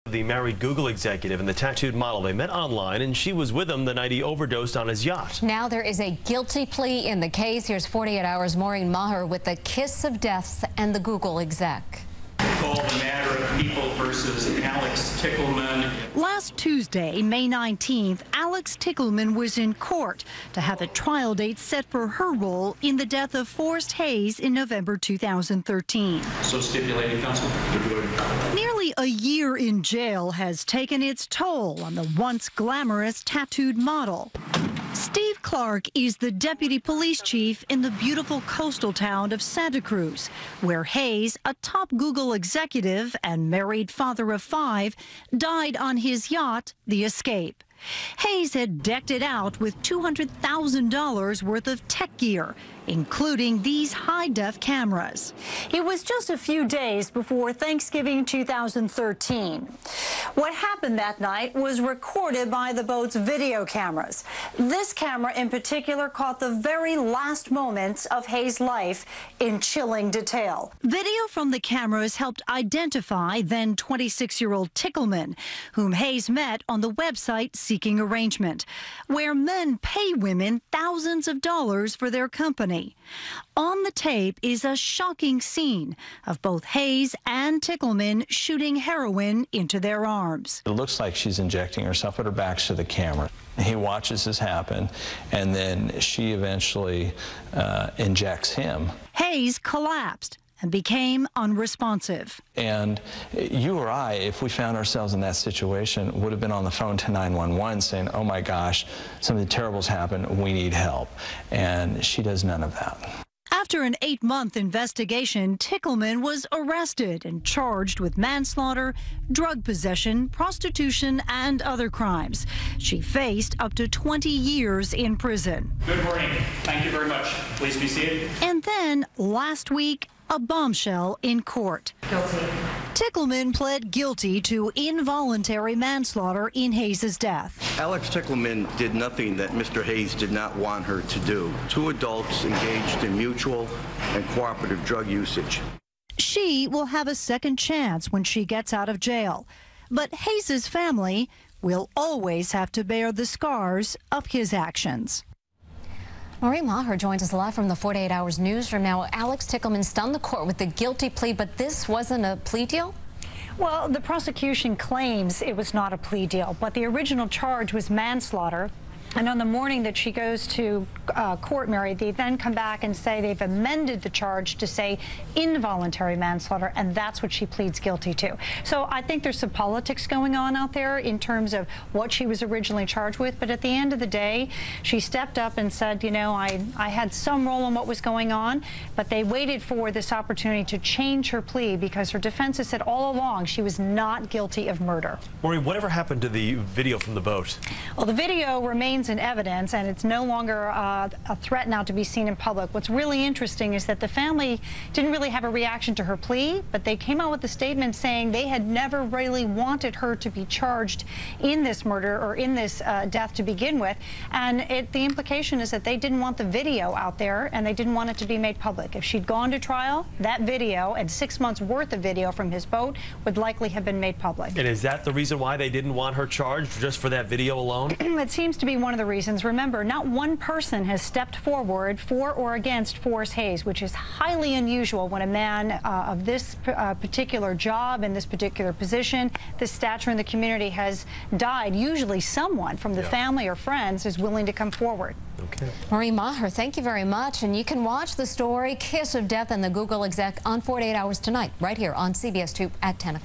The married Google executive and the tattooed model, they met online, and she was with him the night he overdosed on his yacht. Now there is a guilty plea in the case. Here's 48 Hours' Maureen Maher with the kiss of death and the Google exec. Called the matter of People versus Alex Tickleman. Last Tuesday, May 19th, Alex Tickleman was in court to have a trial date set for her role in the death of Forrest Hayes in November 2013. So stipulated, counsel. Nearly a year in jail has taken its toll on the once glamorous tattooed model. Steve Clark is the deputy police chief in the beautiful coastal town of Santa Cruz, where Hayes, a top Google executive and married father of 5, died on his yacht, the Escape. Hayes had decked it out with $200,000 worth of tech gear, including these high-def cameras. It was just a few days before Thanksgiving 2013. What happened that night was recorded by the boat's video cameras. This camera in particular caught the very last moments of Hayes' life in chilling detail. Video from the cameras helped identify then 26-year-old Tickleman, whom Hayes met on the website Seeking Arrangement, where men pay women thousands of dollars for their company. On the tape is a shocking scene of both Hayes and Tickleman shooting heroin into their arms. It looks like she's injecting herself, but her back's to the camera. He watches this happen, and then she eventually injects him. Hayes collapsed and became unresponsive. And you or I, if we found ourselves in that situation, would have been on the phone to 911 saying, oh my gosh, something terrible's happened, we need help. And she does none of that. After an 8-month investigation, Tickleman was arrested and charged with manslaughter, drug possession, prostitution, and other crimes. She faced up to 20 years in prison. Good morning. Thank you very much. Please be seated. And then, last week, a bombshell in court. Guilty. Tickleman pled guilty to involuntary manslaughter in Hayes' death. Alex Tickleman did nothing that Mr. Hayes did not want her to do. 2 adults engaged in mutual and cooperative drug usage. She will have a second chance when she gets out of jail. But Hayes' family will always have to bear the scars of his actions. Maureen Maher joins us live from the 48 Hours newsroom. Now, Alex Tickleman stunned the court with the guilty plea, but this wasn't a plea deal? Well, the prosecution claims it was not a plea deal, but the original charge was manslaughter. And on the morning that she goes to court, Mary, they then come back and say they've amended the charge to say involuntary manslaughter, and that's what she pleads guilty to. So I think there's some politics going on out there in terms of what she was originally charged with. But at the end of the day, she stepped up and said, you know, I had some role in what was going on, but they waited for this opportunity to change her plea because her defense has said all along she was not guilty of murder. Maureen, whatever happened to the video from the boat? Well, the video remains in evidence, and it's no longer a threat now to be seen in public. What's really interesting is that the family didn't really have a reaction to her plea, but they came out with a statement saying they had never really wanted her to be charged in this murder or in this death to begin with. And the implication is that they didn't want the video out there, and they didn't want it to be made public. If she'd gone to trial, that video and 6 months worth of video from his boat would likely have been made public. And is that the reason why they didn't want her charged, just for that video alone? It seems to be one of the reasons. Remember, not one person has stepped forward for or against Forrest Hayes, which is highly unusual when a man of this particular job and this particular position, this stature in the community has died. Usually someone from the family or friends is willing to come forward. Okay. Maureen Maher, thank you very much. And you can watch the story Kiss of Death and the Google exec on 48 Hours tonight, right here on CBS 2 at 10 o'clock.